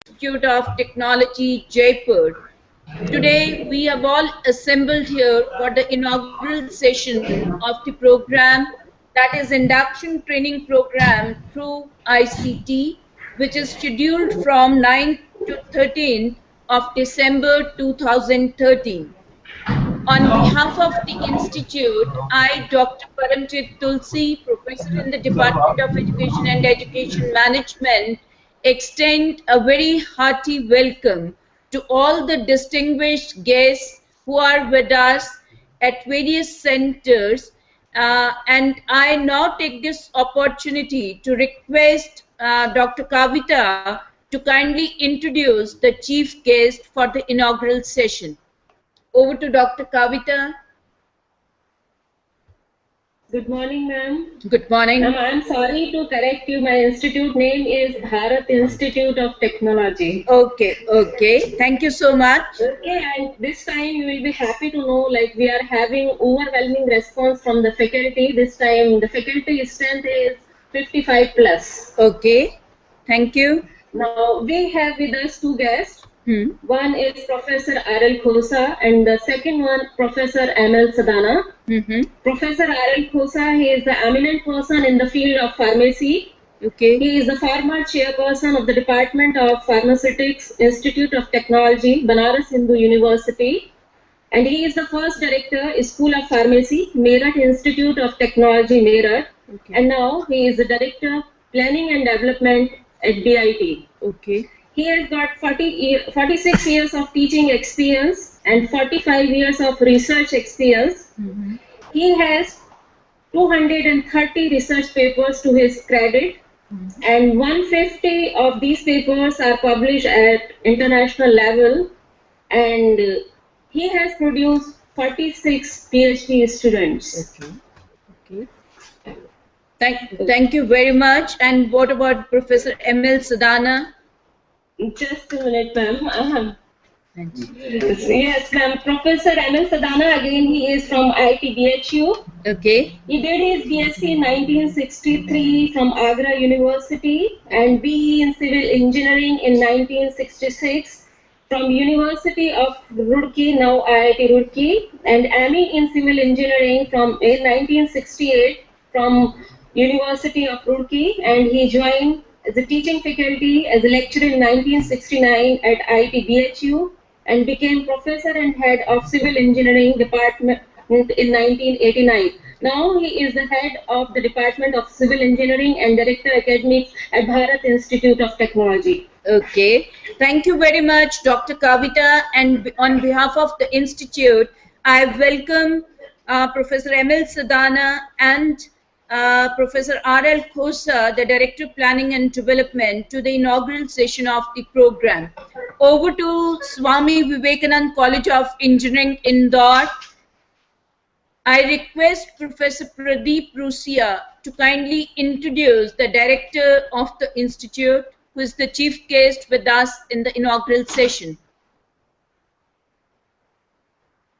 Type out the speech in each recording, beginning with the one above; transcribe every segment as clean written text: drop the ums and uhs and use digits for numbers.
Institute of Technology, Jaipur. Today, we have all assembled here for the inaugural session of the program, that is Induction Training Program through ICT, which is scheduled from 9th to 13th of December 2013. On behalf of the Institute, I, Dr. Paramjit Tulsi, Professor in the Department of Education and Education Management, extend a very hearty welcome to all the distinguished guests who are with us at various centers. And I now take this opportunity to request Dr. Kavita to kindly introduce the chief guest for the inaugural session. Over to Dr. Kavita. Good morning, ma'am. Good morning. Ma'am, I'm sorry to correct you. My institute name is Bharat Institute of Technology. Okay. Thank you so much. Okay, and this time you will be happy to know like we are having overwhelming response from the faculty. This time the faculty strength is 55 plus. Okay. Thank you. Now we have with us two guests. One is Professor R.L. Khosa and the second one Professor M.L. Sadana. Professor R.L. Khosa, he is the eminent person in the field of pharmacy. Okay. He is the former chairperson of the Department of Pharmaceutics, Institute of Technology, Banaras Hindu University. And he is the first director, School of Pharmacy, Meerut Institute of Technology, Meerut. Okay. And now he is the director, Planning and Development at BIT. Okay. He has got 46 years of teaching experience and 45 years of research experience. He has 230 research papers to his credit, and 150 of these papers are published at international level, and he has produced 46 PhD students. Okay. Thank you very much. And what about Professor M.L. Sadana? Just a minute, ma'am. Yes, ma'am. Professor M.L. Sadana, again, he is from IIT BHU. Okay. He did his BSc in 1963 from Agra University and BE in Civil Engineering in 1966 from University of Roorkee, now IIT Roorkee, and ME in Civil Engineering in 1968 from University of Roorkee, and he joined as a teaching faculty as a lecturer in 1969 at IIT BHU and became professor and head of Civil Engineering Department in 1989. Now he is the head of the Department of Civil Engineering and Director Academics at Bharat Institute of Technology. Okay. Thank you very much, Dr. Kavita. And on behalf of the Institute, I welcome Professor M.L. Sadana and Professor R.L. Khosa, the Director of Planning and Development, to the inaugural session of the program. Over to Swami Vivekanand College of Engineering, Indore. I request Professor Pradeep Rusia to kindly introduce the Director of the Institute, who is the chief guest with us in the inaugural session.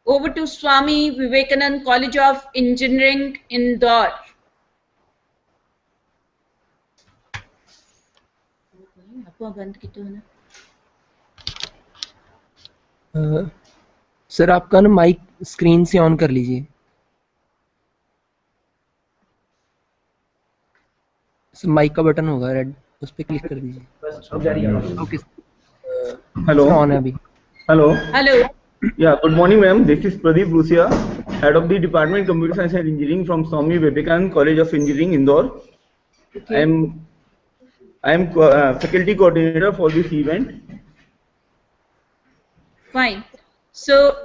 Over to Swami Vivekanand College of Engineering, Indore. Sir आपका ना mic screen से on कर लीजिए. Mic का button होगा red, उस पर click कर दीजिए. ओके. हेलो. ऑन है अभी. Hello. Yeah, good morning, ma'am. This is Pradeep Rusia, head of the Department of Computer Science and Engineering from Swami Vivekanand College of Engineering, Indore. Okay. I am faculty coordinator for this event. Fine. So,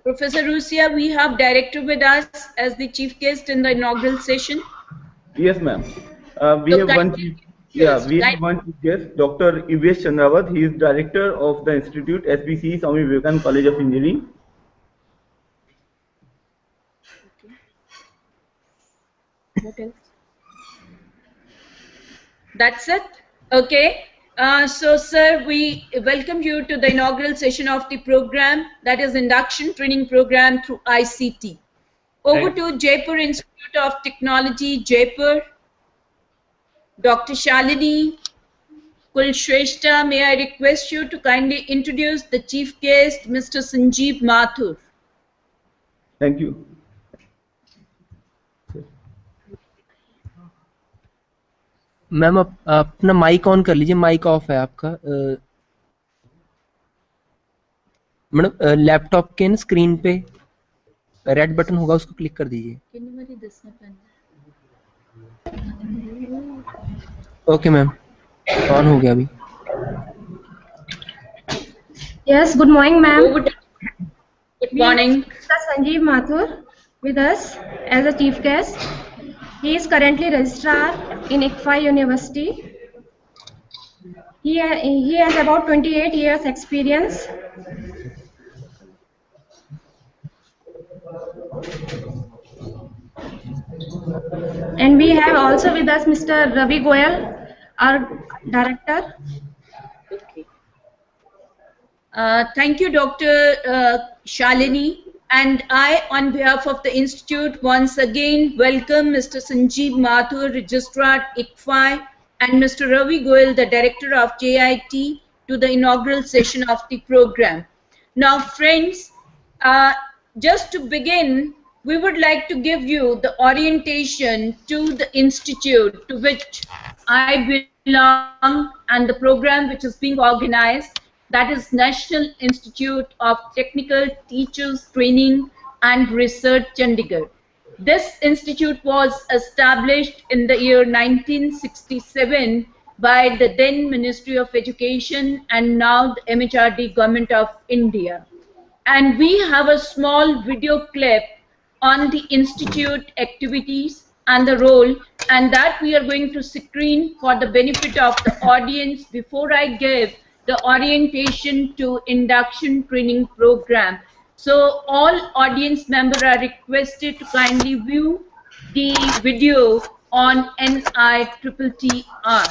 Professor Rusia, we have director with us as the chief guest in the inaugural session. Yes, ma'am. We have one chief guest, Dr. Ivesh Chandrawat. He is director of the institute, SBC, Swami Vivekanand College of Engineering. Okay. What else? That's it? Okay. So, sir, we welcome you to the inaugural session of the program, that is Induction Training Program through ICT. Over to Jaipur Institute of Technology, Jaipur. Dr. Shalini. Kulshrestha, may I request you to kindly introduce the chief guest, Mr. Sanjeev Mathur. Thank you. Ma'am आप अपना mic on कर लीजिए, mic off है आपका। Madam laptop के ना screen पे red button होगा, उसको क्लिक कर दीजिए। ओके मैम, ऑन हो गया अभी। Yes, good morning, ma'am. Good morning. Mr. Sanjeev Mathur with us as a chief guest. He is currently registrar in ICFI University. He has about 28 years experience. And we have also with us Mr. Ravi Goyal, our director. Okay. Thank you, Dr. Shalini. And I, on behalf of the Institute, once again welcome Mr. Sanjeev Mathur, Registrar ICFI, and Mr. Ravi Goyal, the Director of JIT, to the inaugural session of the program. Now, friends, just to begin, we would like to give you the orientation to the institute to which I belong and the program which is being organized, that is National Institute of Technical Teachers Training and Research, Chandigarh. This institute was established in the year 1967 by the then Ministry of Education and now the MHRD Government of India. And we have a small video clip on the institute activities and the role, and that we are going to screen for the benefit of the audience before I give the orientation to induction training program. So all audience members are requested to kindly view the video on NITTR.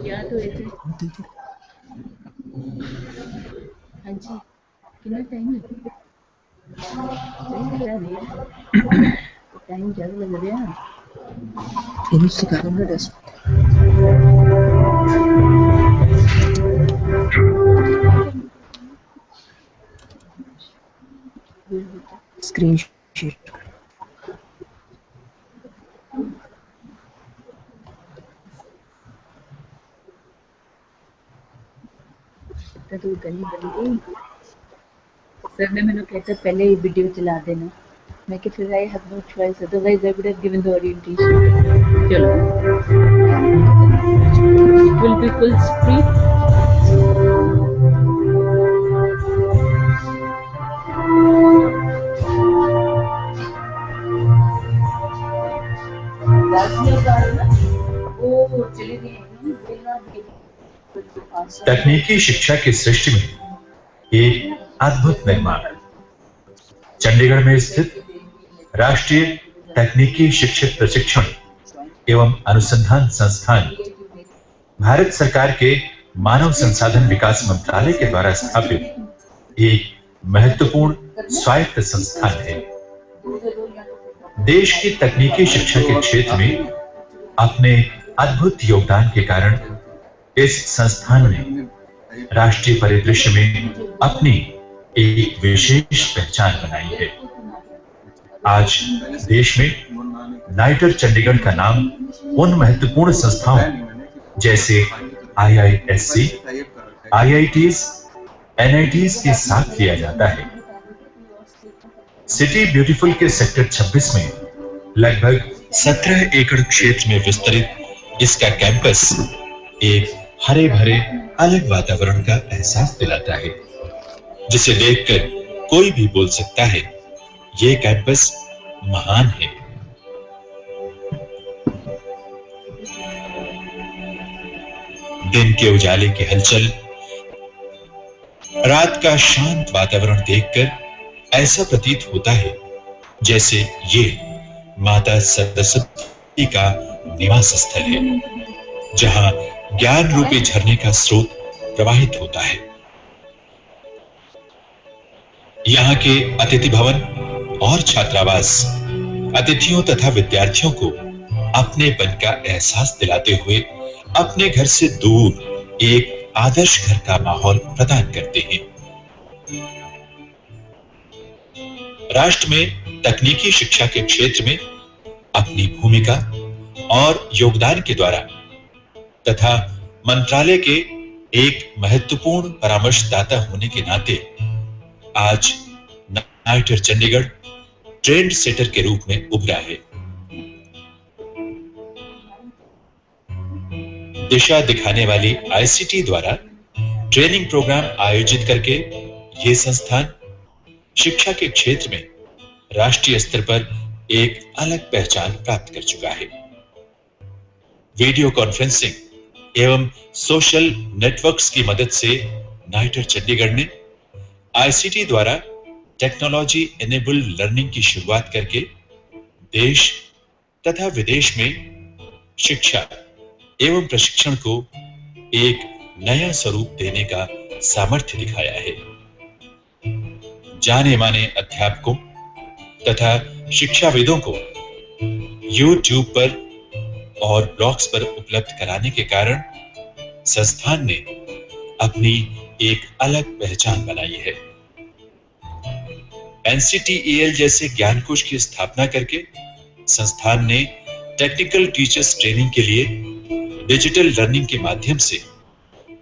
या तो ऐसे हाँ जी कितना time है time ज़्यादा लग रहा है इन्हें सिखा दूँगा डेस्क स्क्रीन शेयर तो गली बन गई सर ने मैंने कहता पहले ही वीडियो चला देना मैं कि फिर I have no choice otherwise I would have given the orientation चलो it will be full screen वो चली गई तकनीकी शिक्षा की सृष्टि में एक अद्भुत निर्माण चंडीगढ़ में स्थित राष्ट्रीय तकनीकी शिक्षक प्रशिक्षण एवं अनुसंधान संस्थान भारत सरकार के मानव संसाधन विकास मंत्रालय के द्वारा स्थापित एक महत्वपूर्ण स्वायत्त संस्थान है। देश की तकनीकी शिक्षा के क्षेत्र में अपने अद्भुत योगदान के कारण इस संस्थान ने राष्ट्रीय परिदृश्य में अपनी एक विशेष पहचान बनाई है। आज देश में नाइटर चंडीगढ़ का नाम उन महत्वपूर्ण संस्थाओं जैसे IISc, IITs, NITs के साथ लिया जाता है। सिटी ब्यूटीफुल के सेक्टर 26 में लगभग 17 एकड़ क्षेत्र में विस्तरित इसका कैंपस एक हरे भरे अलग वातावरण का एहसास दिलाता है, जिसे देखकर कोई भी बोल सकता है ये कैंपस महान है। दिन के उजाले की हलचल, रात का शांत वातावरण देखकर ऐसा प्रतीत होता है जैसे ये माता सरस्वती का निवास स्थल है, जहां ज्ञान रूपी झरने का स्रोत प्रवाहित होता है। यहाँ के अतिथि भवन और छात्रावास अतिथियों तथा विद्यार्थियों को अपनेपन का एहसास दिलाते हुए अपने घर से दूर एक आदर्श घर का माहौल प्रदान करते हैं। राष्ट्र में तकनीकी शिक्षा के क्षेत्र में अपनी भूमिका और योगदान के द्वारा तथा मंत्रालय के एक महत्वपूर्ण परामर्शदाता होने के नाते आज नाइटर चंडीगढ़ ट्रेंड सेटर के रूप में उभरा है। दिशा दिखाने वाली आईसीटी द्वारा ट्रेनिंग प्रोग्राम आयोजित करके ये संस्थान शिक्षा के क्षेत्र में राष्ट्रीय स्तर पर एक अलग पहचान प्राप्त कर चुका है। वीडियो कॉन्फ्रेंसिंग एवं सोशल नेटवर्क्स की मदद से नाइटर चंडीगढ़ ने आईसीटी द्वारा टेक्नोलॉजी एनेबल्ड लर्निंग की शुरुआत करके देश तथा विदेश में शिक्षा एवं प्रशिक्षण को एक नया स्वरूप देने का सामर्थ्य दिखाया है। जाने माने अध्यापकों तथा शिक्षाविदों को YouTube पर और ब्लॉग्स पर उपलब्ध कराने के कारण संस्थान ने अपनी एक अलग पहचान बनाई है। NCTEL जैसे ज्ञानकोश की स्थापना करके संस्थान ने टेक्निकल टीचर्स ट्रेनिंग के लिए डिजिटल लर्निंग के माध्यम से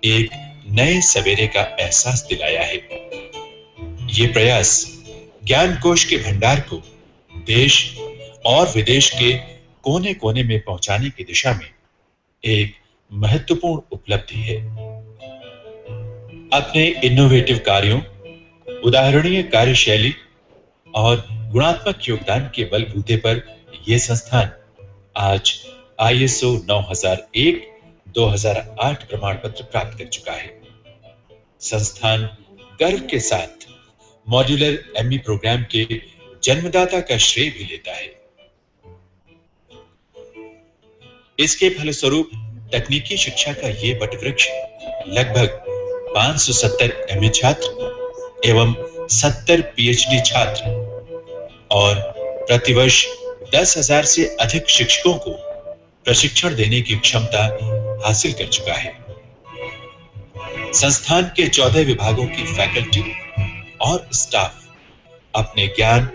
एक नए सवेरे का एहसास दिलाया है। ये प्रयास ज्ञानकोश के भंडार को देश और विदेश के कोने कोने में पहुंचाने की दिशा में एक महत्वपूर्ण उपलब्धि है। अपने इनोवेटिव कार्यों, उदाहरणीय कार्यशैली और गुणात्मक योगदान के बलबूते पर यह संस्थान आज ISO 9001-2008 प्रमाण पत्र प्राप्त कर चुका है। संस्थान गर्व के साथ मॉड्यूलर एमई प्रोग्राम के जन्मदाता का श्रेय भी लेता है। इसके फलस्वरूप तकनीकी शिक्षा का ये वटवृक्ष लगभग 570 एमए छात्र एवं 70 पीएचडी छात्र और प्रतिवर्ष 10,000 से अधिक शिक्षकों को प्रशिक्षण देने की क्षमता हासिल कर चुका है। संस्थान के 14 विभागों की फैकल्टी और स्टाफ अपने ज्ञान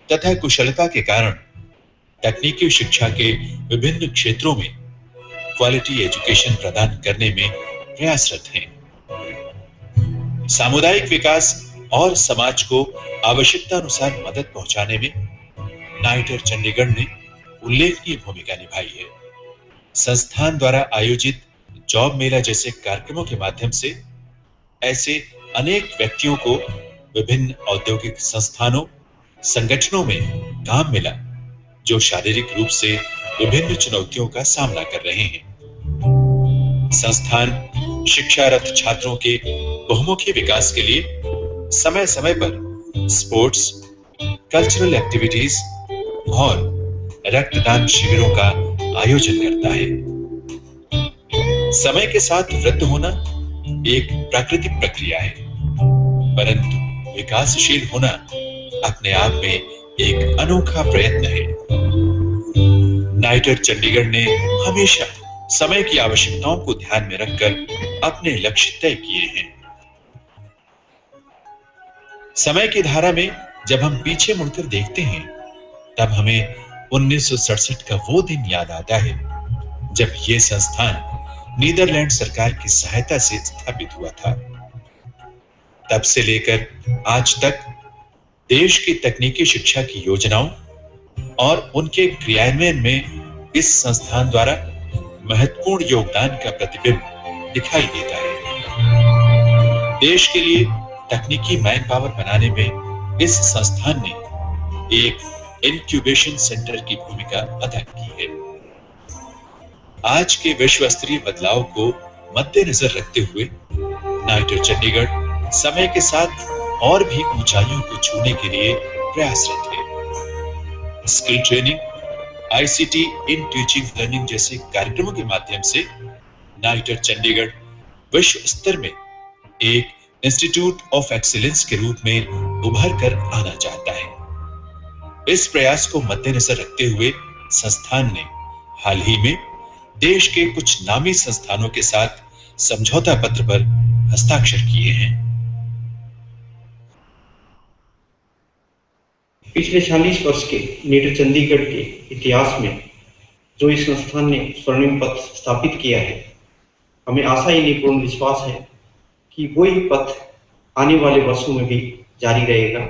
तथा कुशलता के कारण तकनीकी शिक्षा के विभिन्न क्षेत्रों में क्वालिटी एजुकेशन प्रदान करने में प्रयासरत हैं। सामुदायिक विकास और समाज को आवश्यकता अनुसार मदद पहुंचाने में नाइटर चंडीगढ़ ने उल्लेखनीय भूमिका निभाई है। संस्थान द्वारा आयोजित जॉब मेला जैसे कार्यक्रमों के माध्यम से ऐसे अनेक व्यक्तियों को विभिन्न औद्योगिक संस्थानों, संगठनों में काम मिला जो शारीरिक रूप से विभिन्न चुनौतियों का सामना कर रहे हैं। संस्थान शिक्षारत छात्रों के बहुमुखी विकास के लिए समय समय पर स्पोर्ट्स, कल्चरल एक्टिविटीज और रक्तदान शिविरों का आयोजन करता है। समय के साथ वृद्ध होना एक प्राकृतिक प्रक्रिया है, परंतु विकासशील होना अपने आप में एक अनोखा प्रयत्न है। नाइटर चंडीगढ़ ने हमेशा समय की आवश्यकताओं को ध्यान में रखकर अपने लक्ष्य तय किए हैं। समय की धारा में जब हम पीछे मुड़कर देखते हैं तब हमें 1967 का वो दिन याद आता है जब यह संस्थान नीदरलैंड सरकार की सहायता से स्थापित हुआ था। तब से लेकर आज तक देश की तकनीकी शिक्षा की योजनाओं और उनके क्रियान्वयन में इस संस्थान द्वारा महत्वपूर्ण योगदान का प्रतिबिंब दिखाई देता है। देश के लिए तकनीकी मैन पावर बनाने में इस संस्थान ने एक इंक्यूबेशन सेंटर की भूमिका अदा की है। आज के विश्व स्तरीय बदलाव को मद्देनजर रखते हुए नाइटर चंडीगढ़ समय के साथ और भी ऊंचाइयों को छूने के लिए प्रयासरत है। Skill training, ICT in teaching learning जैसे कार्यक्रमों के माध्यम से नाइटर चंडीगढ़ विश्व स्तर में एक इंस्टीट्यूट ऑफ एक्सीलेंस के रूप में उभर कर आना चाहता है। इस प्रयास को मद्देनजर रखते हुए संस्थान ने हाल ही में देश के कुछ नामी संस्थानों के साथ समझौता पत्र पर हस्ताक्षर किए हैं। पिछले 40 वर्ष के नीटर चंडीगढ़ के इतिहास में जो इस संस्थान ने स्वर्णिम पथ स्थापित किया है, हमें आशा ही नहीं पूर्ण विश्वास है कि वही पथ आने वाले वर्षों में भी जारी रहेगा।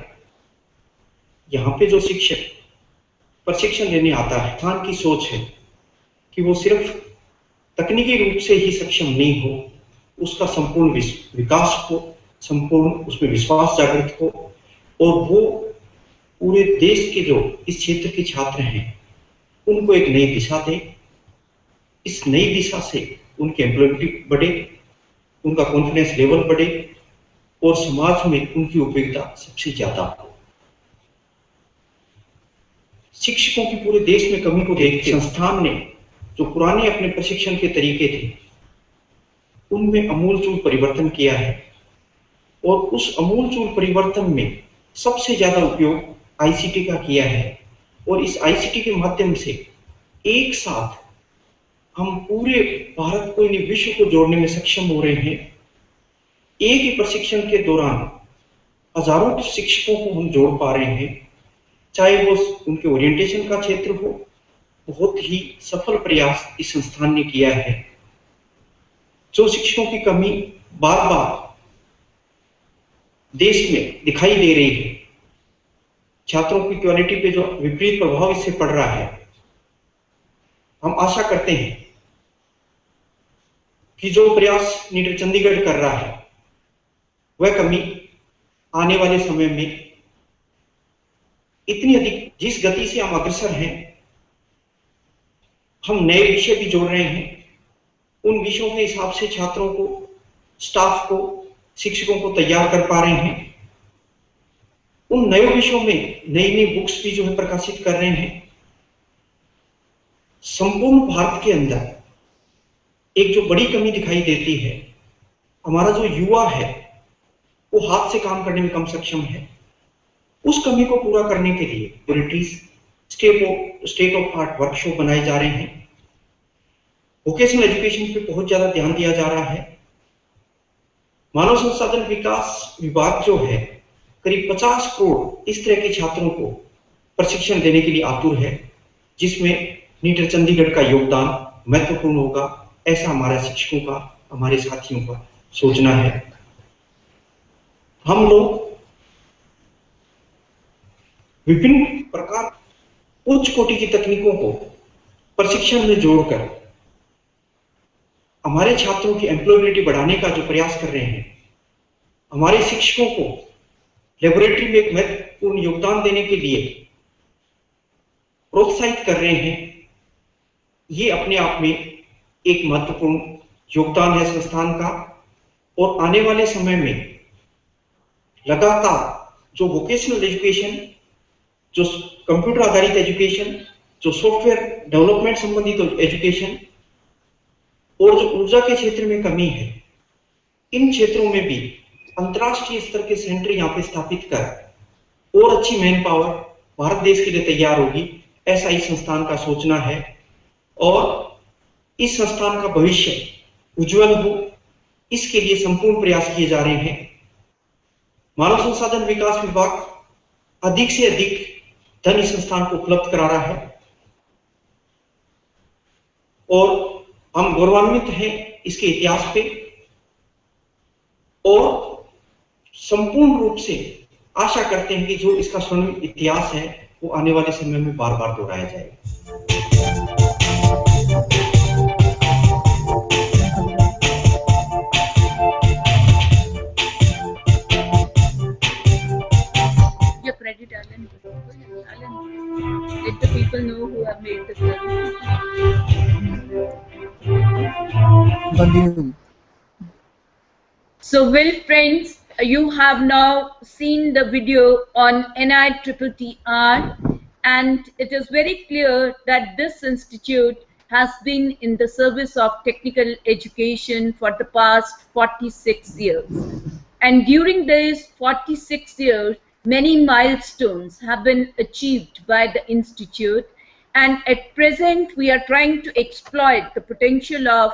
यहाँ पे जो शिक्षक प्रशिक्षण लेने आता है, संस्थान की सोच है कि वो सिर्फ तकनीकी रूप से ही सक्षम नहीं हो, उसका संपूर्ण विकास हो, संपूर्ण उसमें विश्वास जागृत हो और वो पूरे देश के जो इस क्षेत्र के छात्र हैं उनको एक नई दिशा दे। इस नई दिशा से उनकी एम्प्लॉयबिलिटी बढ़े, उनका कॉन्फिडेंस लेवल बढ़े और समाज में उनकी उपयोगिता सबसे ज्यादा हो। शिक्षकों की पूरे देश में कमी को देखते संस्थान ने जो पुराने अपने प्रशिक्षण के तरीके थे उनमें अमूलचूल परिवर्तन किया है और उस अमूलचूल परिवर्तन में सबसे ज्यादा उपयोग आईसीटी का किया है और इस आईसीटी के माध्यम से एक साथ हम पूरे भारत को यानी विश्व को जोड़ने में सक्षम हो रहे हैं। एक ही प्रशिक्षण के दौरान हजारों शिक्षकों को हम जोड़ पा रहे हैं, चाहे वो उनके ओरिएंटेशन का क्षेत्र हो। बहुत ही सफल प्रयास इस संस्थान ने किया है। जो शिक्षकों की कमी बार बार देश में दिखाई दे रही है, छात्रों की क्वालिटी पे जो विपरीत प्रभाव इससे पड़ रहा है, हम आशा करते हैं कि जो प्रयास नीटर चंडीगढ़ कर रहा है वह कमी आने वाले समय में इतनी अधिक, जिस गति से हम अग्रसर हैं, हम नए विषय भी जोड़ रहे हैं, उन विषयों के हिसाब से छात्रों को, स्टाफ को, शिक्षकों को तैयार कर पा रहे हैं। उन नए विषयों में नई नई बुक्स भी जो है प्रकाशित कर रहे हैं। संपूर्ण भारत के अंदर एक जो बड़ी कमी दिखाई देती है, हमारा जो युवा है वो हाथ से काम करने में कम सक्षम है। उस कमी को पूरा करने के लिए unities state of art workshop बनाए जा रहे हैं। वोकेशनल एजुकेशन पे बहुत ज्यादा ध्यान दिया जा रहा है। मानव संसाधन विकास विभाग जो है करीब 50 करोड़ इस तरह के छात्रों को प्रशिक्षण देने के लिए आतुर है, जिसमें नीटर चंडीगढ़ का योगदान महत्वपूर्ण होगा, ऐसा हमारे शिक्षकों का, हमारे साथियों का सोचना है। हम लोग विभिन्न प्रकार उच्च कोटि की तकनीकों को प्रशिक्षण में जोड़कर हमारे छात्रों की एम्प्लॉयबिलिटी बढ़ाने का जो प्रयास कर रहे हैं, हमारे शिक्षकों को लेबोरेटरी में एक महत्वपूर्ण योगदान देने के लिए प्रोत्साहित कर रहे हैं। ये अपने आप में एक महत्वपूर्ण योगदान है संस्थान का। और आने वाले समय में लगातार जो वोकेशनल एजुकेशन, जो कंप्यूटर आधारित एजुकेशन, जो सॉफ्टवेयर डेवलपमेंट संबंधित एजुकेशन और जो ऊर्जा के क्षेत्र में कमी है, इन क्षेत्रों में भी अंतर्राष्ट्रीय स्तर के सेंटर यहाँ पे स्थापित कर और अच्छी मैन पावर भारत देश के लिए तैयार होगी, ऐसा इस संस्थान का सोचना है। और इस संस्थान का भविष्य उज्जवल हो, इसके लिए संपूर्ण प्रयास किए जा रहे हैं। मानव संसाधन विकास विभाग अधिक से अधिक धन इस संस्थान को उपलब्ध करा रहा है और हम गौरवान्वित हैं इसके इतिहास पे और संपूर्ण रूप से आशा करते हैं कि जो इसका स्वर्णिम इतिहास है वो आने वाले समय में बार बार दोहराया जाएगा। Your credit, Alan. Alan, let the people know who have made the film. So, well, friends, you have now seen the video on NITTR, and it is very clear that this institute has been in the service of technical education for the past 46 years. And during these 46 years, many milestones have been achieved by the Institute. And at present, we are trying to exploit the potential of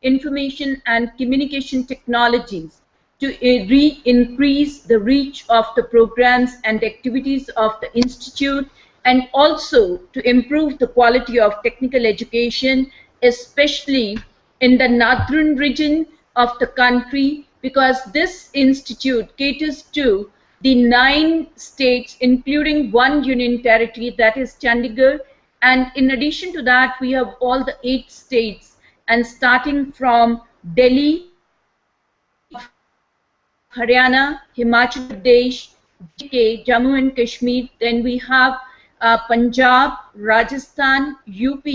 information and communication technologies to increase the reach of the programs and activities of the Institute, and also to improve the quality of technical education, especially in the northern region of the country, because this institute caters to the 9 states, including one union territory, that is Chandigarh. And in addition to that, we have all the 8 states, and starting from Delhi, we have Haryana, Himachal Pradesh, JK, Jammu and Kashmir, then we have Punjab, Rajasthan, UP,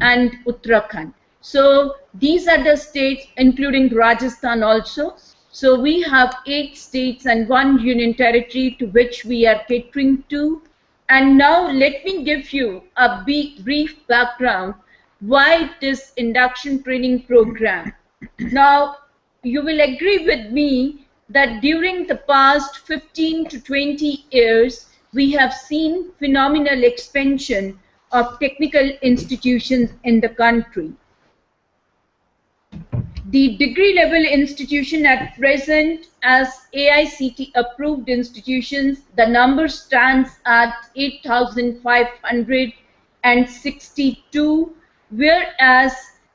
and Uttarakhand. So these are the states, including Rajasthan also. So we have 8 states and 1 union territory to which we are catering to. And now let me give you a brief background why this induction training program. Now, you will agree with me that during the past 15 to 20 years, we have seen phenomenal expansion of technical institutions in the country. The degree level institution at present as AICT approved institutions, the number stands at 8,562, whereas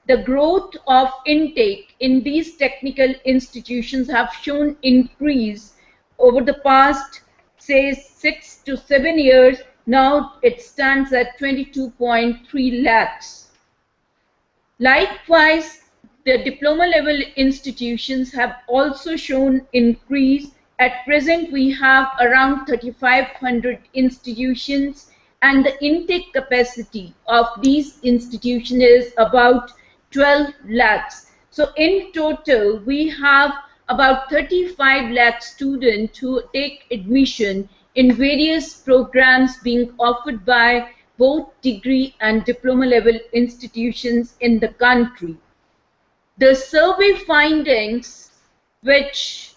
the growth of intake in these technical institutions have shown increase over the past, say, 6 to 7 years. Now it stands at 22.3 lakhs. Likewise, the diploma level institutions have also shown increase. At present, we have around 3,500 institutions, and the intake capacity of these institutions is about 12 lakhs. So in total, we have about 35 lakh students who take admission in various programs being offered by both degree and diploma level institutions in the country. The survey findings which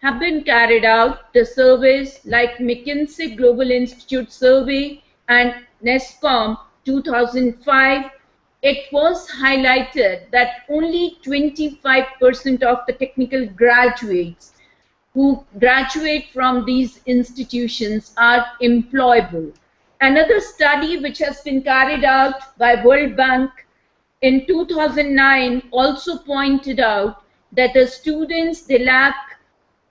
have been carried out, the surveys like McKinsey Global Institute Survey and NESCOM 2005, it was highlighted that only 25% of the technical graduates who graduate from these institutions are employable. Another study which has been carried out by World Bank in 2009 also pointed out that the students, they lack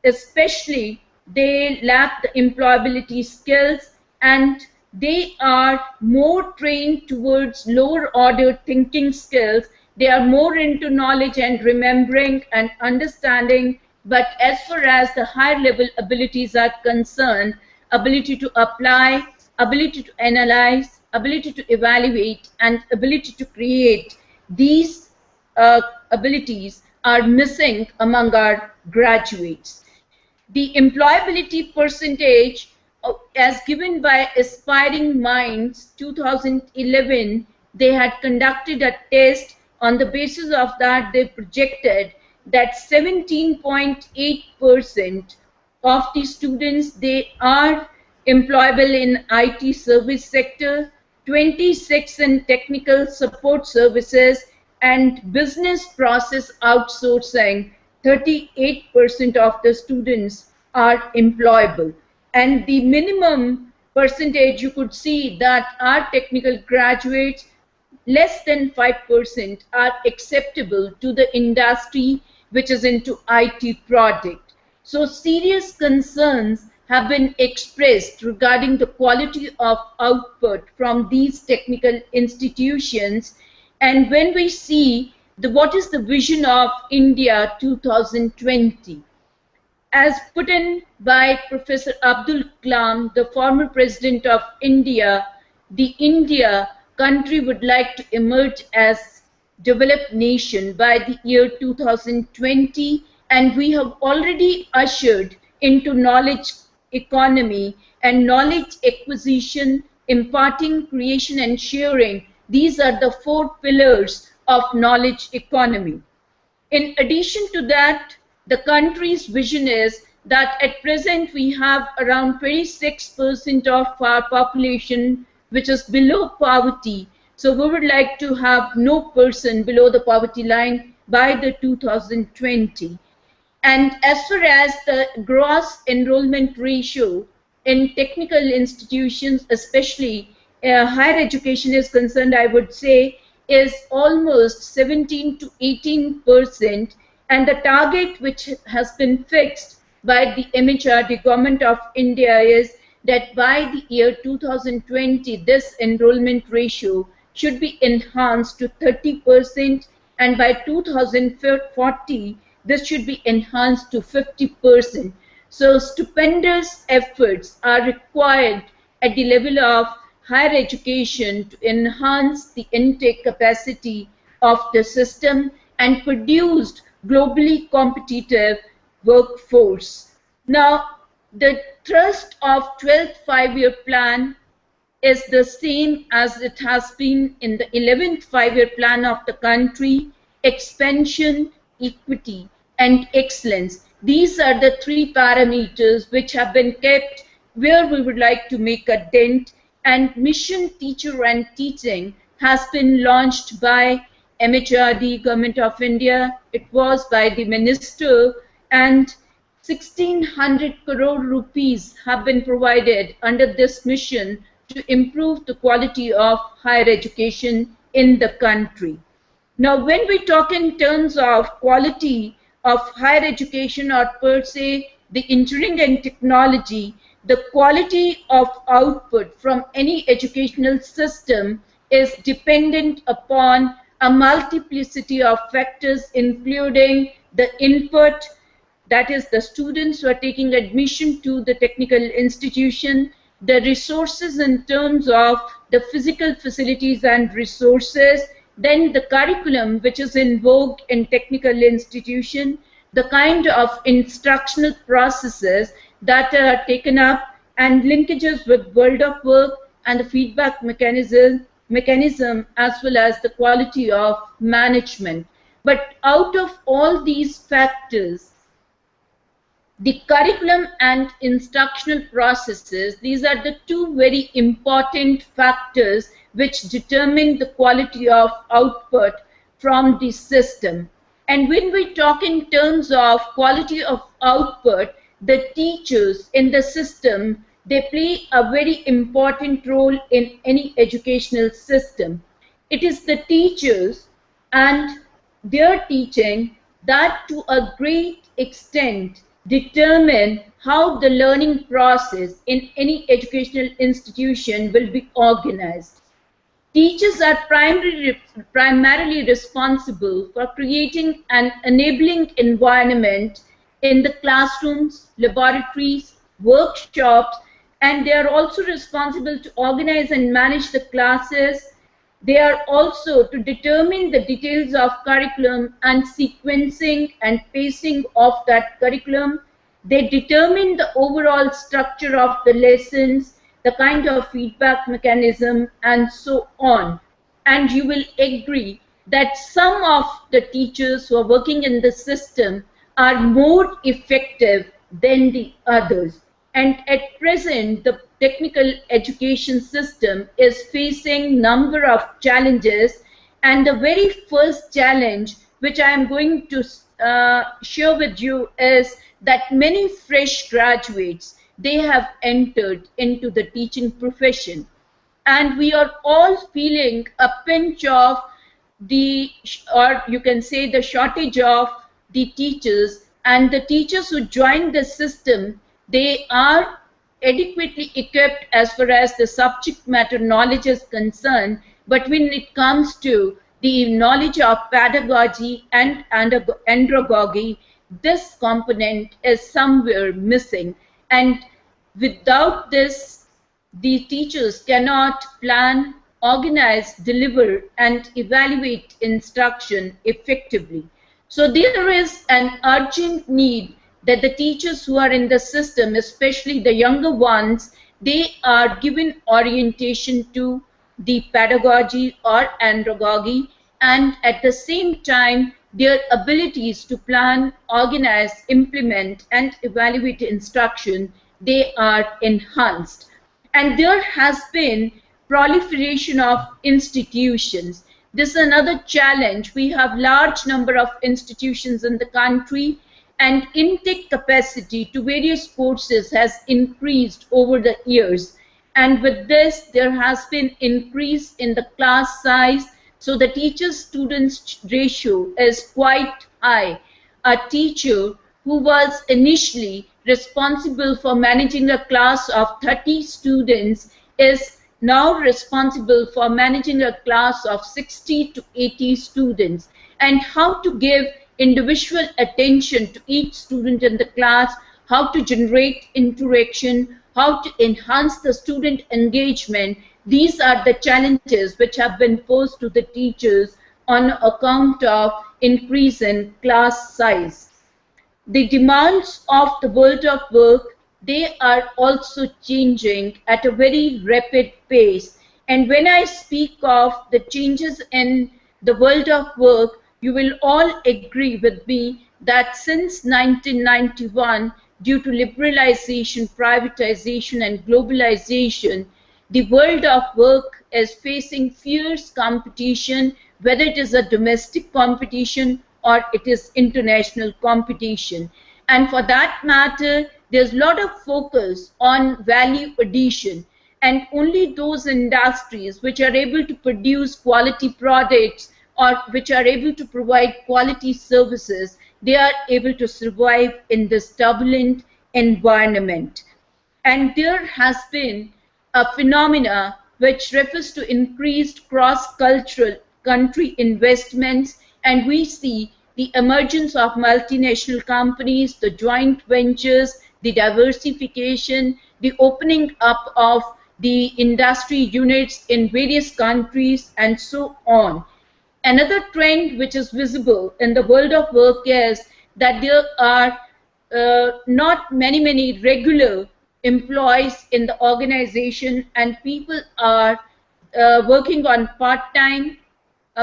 the employability skills, and they are more trained towards lower order thinking skills. They are more into knowledge and remembering and understanding, but as far as the higher level abilities are concerned, ability to apply, ability to analyze, ability to evaluate, and ability to create, these abilities are missing among our graduates. The employability percentage as given by Aspiring Minds 2011, they had conducted a test. On the basis of that, they projected that 17.8% of the students, they are employable in IT service sector, 26 in technical support services, and business process outsourcing, 38% of the students are employable. And the minimum percentage, you could see that our technical graduates, less than 5% are acceptable to the industry which is into IT product. So serious concerns have been expressed regarding the quality of output from these technical institutions. And when we see what is the vision of India 2020, as put in by Professor Abdul Kalam, the former president of India, the India country would like to emerge as developed nation by the year 2020, and we have already ushered into knowledge economy and knowledge acquisition, imparting, creation and sharing These are the 4 pillars of knowledge economy. In addition to that, the country's vision is that at present we have around 26% of our population which is below poverty. So we would like to have no person below the poverty line by the 2020. And as far as the gross enrollment ratio in technical institutions, especially higher education is concerned, I would say is almost 17 to 18%, and the target which has been fixed by the MHRD, Government of India, is that by the year 2020, this enrollment ratio should be enhanced to 30%, and by 2040, this should be enhanced to 50%. So stupendous efforts are required at the level of higher education to enhance the intake capacity of the system and produce globally competitive workforce. Now, the thrust of 12th five-year plan is the same as it has been in the 11th five-year plan of the country: expansion, equity, and excellence. These are the 3 parameters which have been kept where we would like to make a dent, and mission teacher and teaching has been launched by MHRD, Government of India. It was by the minister, and 1600 crore rupees have been provided under this mission to improve the quality of higher education in the country. Now, when we talk in terms of quality of higher education, or per se the engineering and technology, the quality of output from any educational system is dependent upon a multiplicity of factors, including the input, that is the students who are taking admission to the technical institution, the resources in terms of the physical facilities and resources, then the curriculum which is in vogue in technical institution, the kind of instructional processes that are taken up, and linkages with world of work, and the feedback mechanism as well as the quality of management. But out of all these factors, the curriculum and instructional processes, these are the 2 very important factors which determine the quality of output from the system. And when we talk in terms of quality of output, the teachers in the system, they play a very important role in any educational system. It is the teachers and their teaching that to a great extent determine how the learning process in any educational institution will be organized. Teachers are primarily responsible for creating an enabling environment in the classrooms, laboratories, workshops, and they are also responsible to organize and manage the classes. They are also to determine the details of curriculum and sequencing and pacing of that curriculum. They determine the overall structure of the lessons, the kind of feedback mechanism, and so on. And you will agree that some of the teachers who are working in the system are more effective than the others. And at present, the technical education system is facing number of challenges, and the very first challenge which I am going to share with you is that many fresh graduates, they have entered into the teaching profession, and we are all feeling a pinch of the, or you can say the shortage of the teachers, and the teachers who join the system, they are adequately equipped as far as the subject matter knowledge is concerned, but when it comes to the knowledge of pedagogy and andragogy, this component is somewhere missing, and without this, the teachers cannot plan, organize, deliver, and evaluate instruction effectively. So there is an urgent need that the teachers who are in the system, especially the younger ones, they are given orientation to the pedagogy or andragogy, and at the same time their abilities to plan, organize, implement and evaluate instruction, they are enhanced. And there has been proliferation of institutions. This is another challenge. We have large number of institutions in the country, and intake capacity to various courses has increased over the years. And with this, there has been increase in the class size, so the teacher-students ratio is quite high. A teacher who was initially responsible for managing a class of 30 students is now responsible for managing a class of 60 to 80 students. And how to give individual attention to each student in the class, how to generate interaction, how to enhance the student engagement, these are the challenges which have been posed to the teachers on account of increase in class size. The demands of the world of work, they are also changing at a very rapid pace. And when I speak of the changes in the world of work, you will all agree with me that since 1991, due to liberalization, privatization and globalization, the world of work is facing fierce competition, whether it is a domestic competition or it is international competition. And for that matter, there's a lot of focus on value addition, and only those industries which are able to produce quality products or which are able to provide quality services, they are able to survive in this turbulent environment. And there has been a phenomena which refers to increased cross-cultural country investments, and we see the emergence of multinational companies, the joint ventures, the diversification, the opening up of the industry units in various countries, and so on. Another trend which is visible in the world of work is that there are not many regular employees in the organization, and people are working on part-time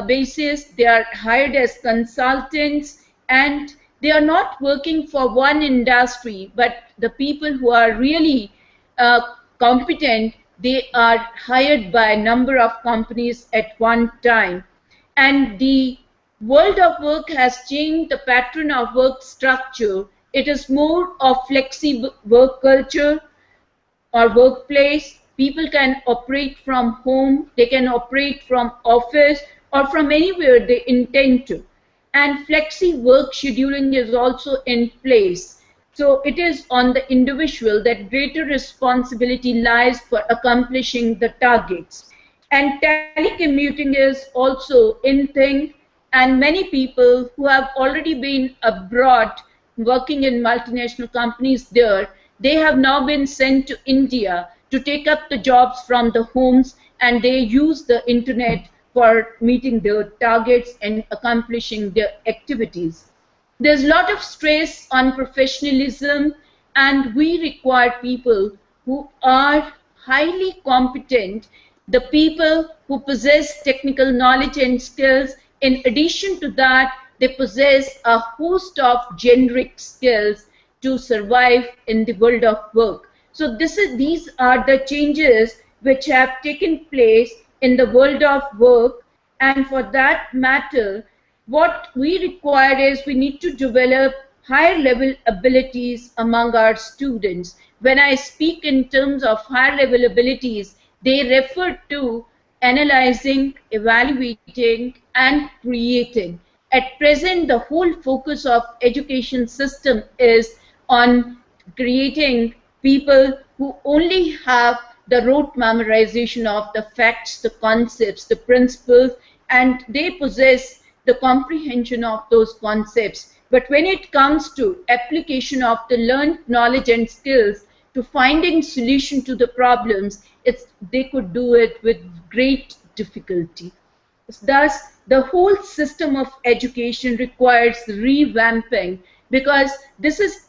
basis. They are hired as consultants, and they are not working for one industry, but the people who are really competent, they are hired by a number of companies at one time. And the world of work has changed the pattern of work structure. It is more of flexible work culture or workplace. People can operate from home, they can operate from office or from anywhere they intend to. And flexi work scheduling is also in place. So it is on the individual that greater responsibility lies for accomplishing the targets. And telecommuting is also in thing, and many people who have already been abroad working in multinational companies there, they have now been sent to India to take up the jobs from the homes, and they use the internet for meeting their targets and accomplishing their activities. There's a lot of stress on professionalism, and we require people who are highly competent, the people who possess technical knowledge and skills. In addition to that, they possess a host of generic skills to survive in the world of work. So these are the changes which have taken place in the world of work, and for that matter, what we require is we need to develop higher level abilities among our students. When I speak in terms of higher level abilities, they refer to analyzing, evaluating, and creating. At present, the whole focus of education system is on creating people who only have the rote memorization of the facts, the concepts, the principles, and they possess the comprehension of those concepts. But when it comes to application of the learned knowledge and skills to finding solution to the problems, they could do it with great difficulty. Thus, the whole system of education requires revamping, because this is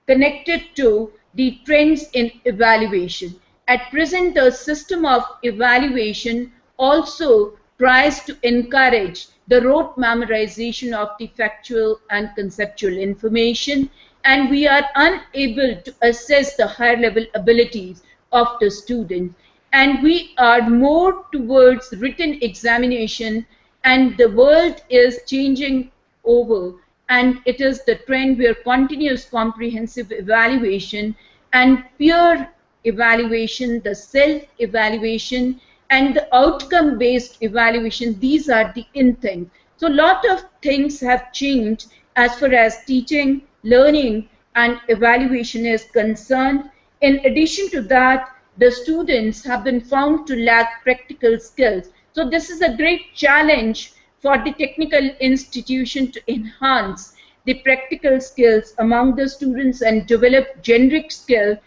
connected to the trends in evaluation. At present, the system of evaluation also tries to encourage the rote memorization of the factual and conceptual information, and we are unable to assess the higher level abilities of the student. And we are more towards written examination, and the world is changing over, and it is the trend where continuous comprehensive evaluation and peer evaluation, the self-evaluation, and the outcome-based evaluation, these are the in things. So a lot of things have changed as far as teaching, learning, and evaluation is concerned. In addition to that, the students have been found to lack practical skills. So this is a great challenge for the technical institution to enhance the practical skills among the students and develop generic skills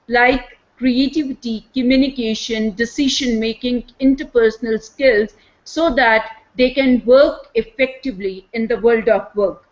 like creativity, communication, decision making, interpersonal skills, so that they can work effectively in the world of work.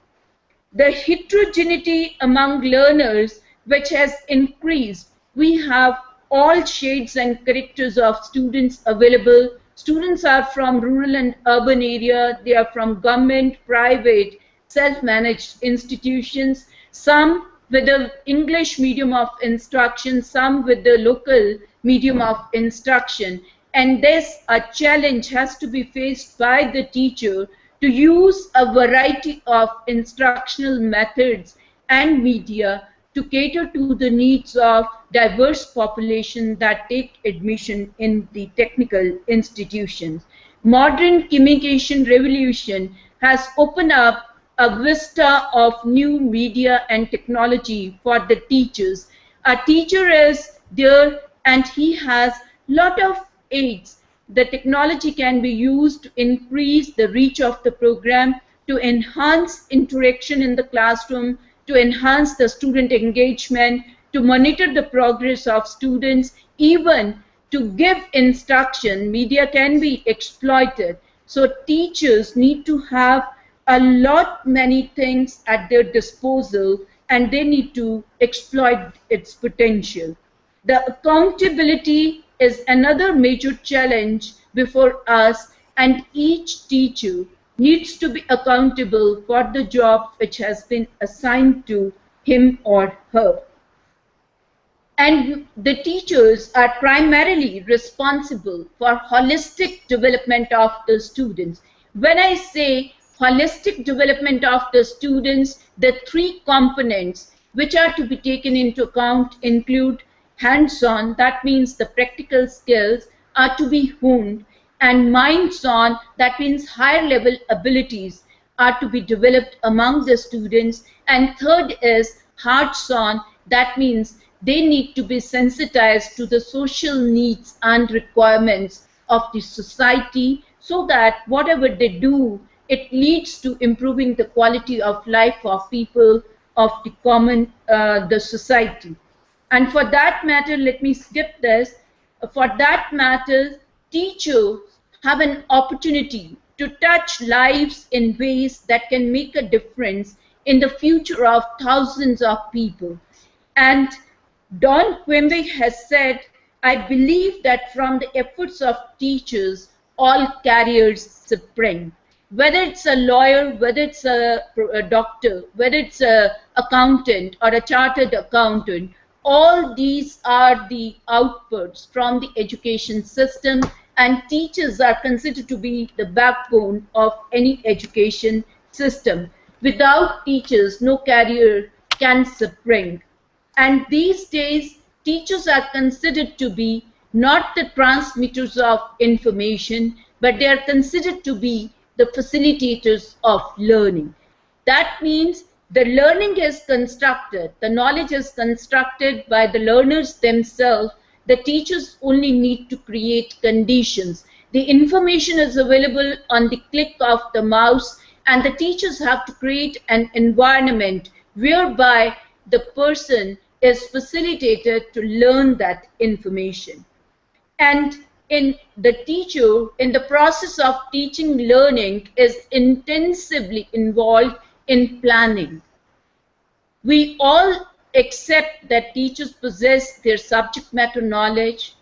The heterogeneity among learners, which has increased, we have all shades and characters of students available. Students are from rural and urban area, they are from government, private, self-managed institutions, some with the English medium of instruction, some with the local medium of instruction. And this, a challenge has to be faced by the teacher to use a variety of instructional methods and media to cater to the needs of diverse population that take admission in the technical institutions. Modern communication revolution has opened up a vista of new media and technology for the teachers. A teacher is there and he has lot of aids. The technology can be used to increase the reach of the program, to enhance interaction in the classroom, to enhance the student engagement, to monitor the progress of students, even to give instruction. Media can be exploited. So teachers need to have a lot many things at their disposal, and they need to exploit its potential. The accountability is another major challenge before us, and each teacher needs to be accountable for the job which has been assigned to him or her. And the teachers are primarily responsible for holistic development of the students. When I say holistic development of the students, the three components which are to be taken into account include hands-on, that means the practical skills are to be honed, and minds-on, that means higher level abilities are to be developed among the students, and third is hearts-on, that means they need to be sensitized to the social needs and requirements of the society, so that whatever they do, it leads to improving the quality of life of people of the common, the society. And for that matter, let me skip this. For that matter, teachers have an opportunity to touch lives in ways that can make a difference in the future of thousands of people. And Don Quimby has said, I believe that from the efforts of teachers, all careers spring. Whether it's a lawyer, whether it's a doctor, whether it's an accountant or a chartered accountant, all these are the outputs from the education system, and teachers are considered to be the backbone of any education system. Without teachers, no career can spring. And these days, teachers are considered to be not the transmitters of information, but they are considered to be the facilitators of learning. That means the learning is constructed, the knowledge is constructed by the learners themselves. The teachers only need to create conditions. The information is available on the click of the mouse, and the teachers have to create an environment whereby the person is facilitated to learn that information. And in the teacher, in the process of teaching learning, is intensively involved in planning. We all accept that teachers possess their subject matter knowledge,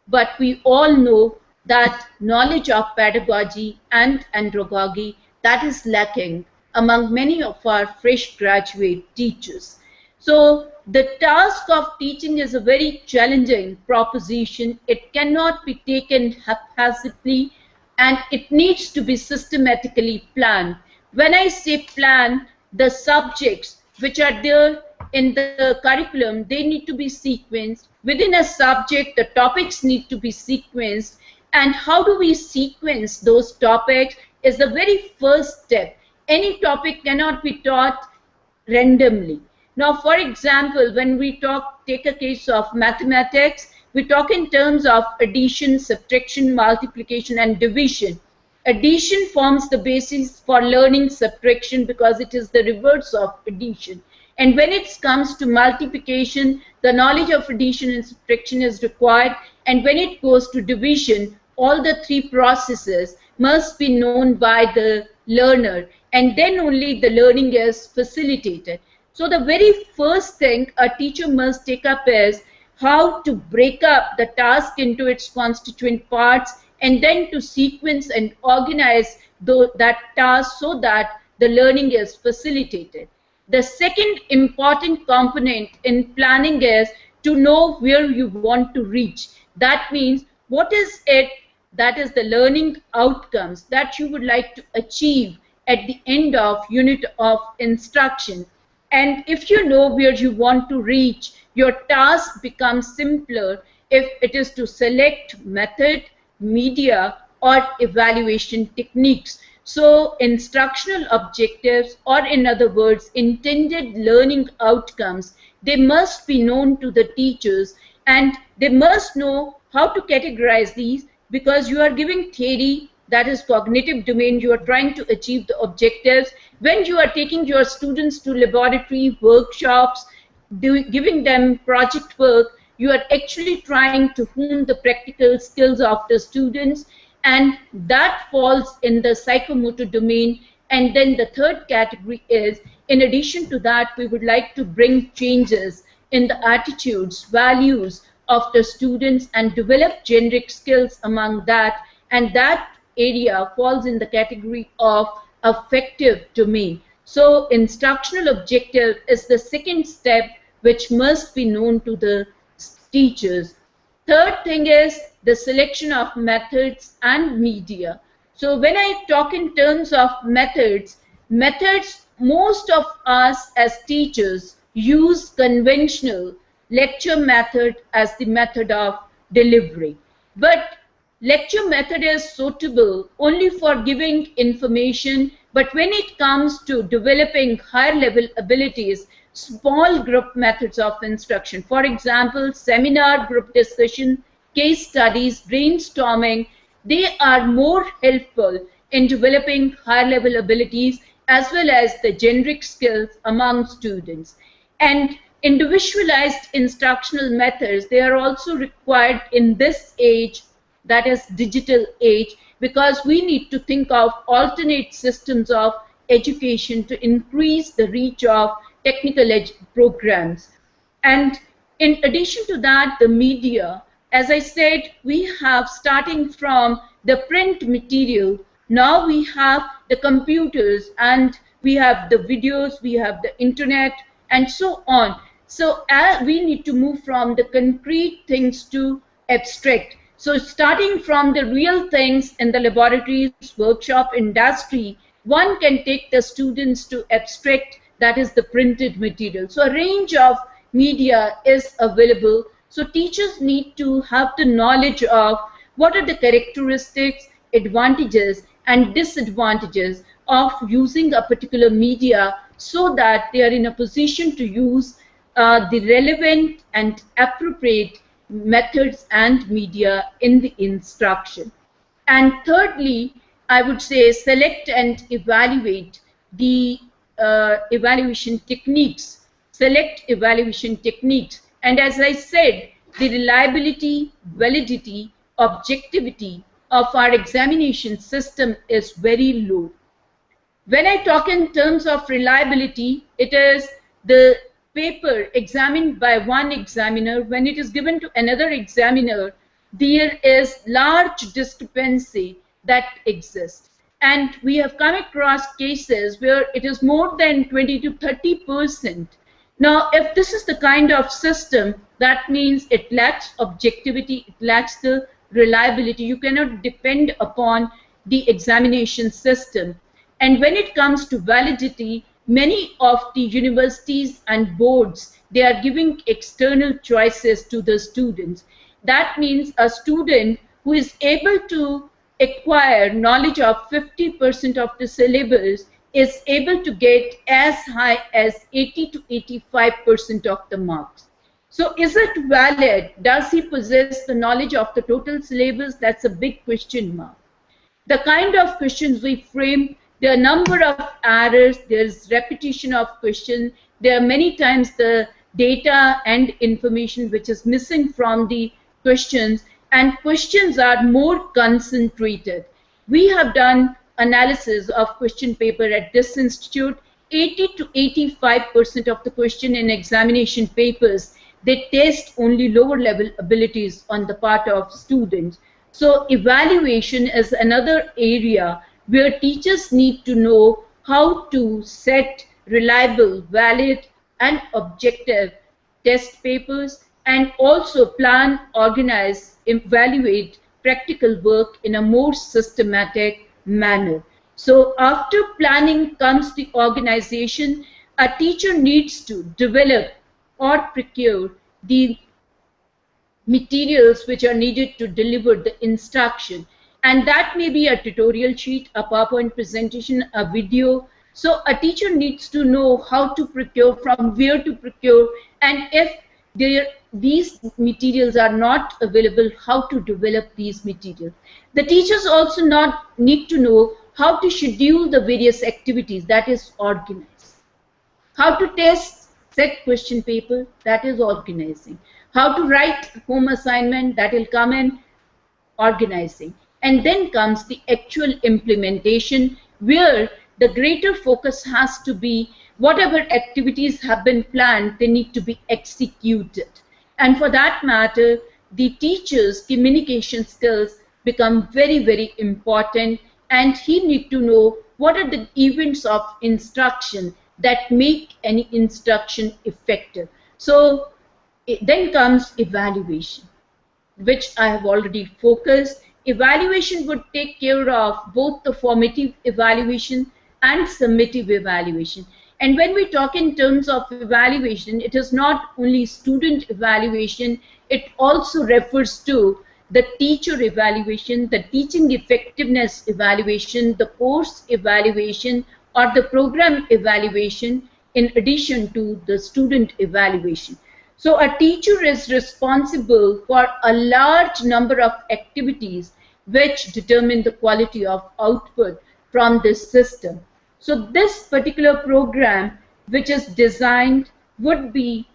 but we all know that knowledge of pedagogy and andragogy that is lacking among many of our fresh graduate teachers. So the task of teaching is a very challenging proposition. It cannot be taken haphazardly and it needs to be systematically planned. When I say plan, the subjects which are there in the curriculum, they need to be sequenced. Within a subject, the topics need to be sequenced. And how do we sequence those topics is the very first step. Any topic cannot be taught randomly. Now, for example, when we take a case of mathematics, we talk in terms of addition, subtraction, multiplication, and division. Addition forms the basis for learning subtraction because it is the reverse of addition. And when it comes to multiplication, the knowledge of addition and subtraction is required. And when it goes to division, all the three processes must be known by the learner, and then only the learning is facilitated. So the very first thing a teacher must take up is how to break up the task into its constituent parts and then to sequence and organize that task so that the learning is facilitated. The second important component in planning is to know where you want to reach. That means what is it that is the learning outcomes that you would like to achieve at the end of unit of instruction. And if you know where you want to reach, your task becomes simpler if it is to select method, media, or evaluation techniques. So instructional objectives, or in other words, intended learning outcomes, they must be known to the teachers and they must know how to categorize these, because you are giving theory, that is cognitive domain, you are trying to achieve the objectives. When you are taking your students to laboratory workshops, giving them project work, you are actually trying to hone the practical skills of the students, and that falls in the psychomotor domain. And then the third category is, in addition to that, we would like to bring changes in the attitudes, values of the students and develop generic skills among that, and that area falls in the category of affective domain. So instructional objective is the second step which must be known to the teachers. Third thing is the selection of methods and media. So when I talk in terms of methods, most of us as teachers use conventional lecture method as the method of delivery. But lecture method is suitable only for giving information, but when it comes to developing higher level abilities, small group methods of instruction, for example, seminar, group discussion, case studies, brainstorming, they are more helpful in developing higher level abilities as well as the generic skills among students. And individualized instructional methods, they are also required in this age, that is digital age, because we need to think of alternate systems of education to increase the reach of technical programs. And in addition to that, the media, as I said, we have, starting from the print material, now we have the computers and we have the videos, we have the internet, and so on. So we need to move from the concrete things to abstract. So starting from the real things in the laboratories, workshop, industry, one can take the students to abstract, that is the printed material. So a range of media is available. So teachers need to have the knowledge of what are the characteristics, advantages, and disadvantages of using a particular media so that they are in a position to use the relevant and appropriate methods and media in the instruction. And thirdly, I would say select and evaluate the evaluation techniques. Select evaluation techniques. And as I said, the reliability, validity, objectivity of our examination system is very low. When I talk in terms of reliability, it is the paper examined by one examiner, when it is given to another examiner, there is large discrepancy that exists. And we have come across cases where it is more than 20 to 30%. Now, if this is the kind of system, that means it lacks objectivity, it lacks the reliability. You cannot depend upon the examination system. And when it comes to validity, many of the universities and boards, they are giving external choices to the students. That means a student who is able to acquire knowledge of 50% of the syllabus is able to get as high as 80 to 85% of the marks. So is it valid? Does he possess the knowledge of the total syllabus? That's a big question mark. The kind of questions we frame, there are a number of errors, there's repetition of questions, there are many times the data and information which is missing from the questions, and questions are more concentrated. We have done analysis of question paper at this institute. 80 to 85% of the question in examination papers, they test only lower level abilities on the part of students. So evaluation is another area where teachers need to know how to set reliable, valid, and objective test papers, and also plan, organize, evaluate practical work in a more systematic manner. So after planning comes the organization. A teacher needs to develop or procure the materials which are needed to deliver the instruction, and that may be a tutorial sheet, a PowerPoint presentation, a video. So a teacher needs to know how to procure, from where to procure, and if these materials are not available, how to develop these materials. The teachers also need to know how to schedule the various activities, that is organize. How to test set question paper, that is organizing. How to write home assignment, that will come in organizing. And then comes the actual implementation, where the greater focus has to be whatever activities have been planned, they need to be executed. And for that matter, the teacher's communication skills become very, very important, and he needs to know what are the events of instruction that make any instruction effective. So then comes evaluation, which I have already focused. Evaluation would take care of both the formative evaluation and summative evaluation. And when we talk in terms of evaluation, it is not only student evaluation, it also refers to the teacher evaluation, the teaching effectiveness evaluation, the course evaluation, or the program evaluation, in addition to the student evaluation. So a teacher is responsible for a large number of activities which determine the quality of output from this system. So this particular program, which is designed, would be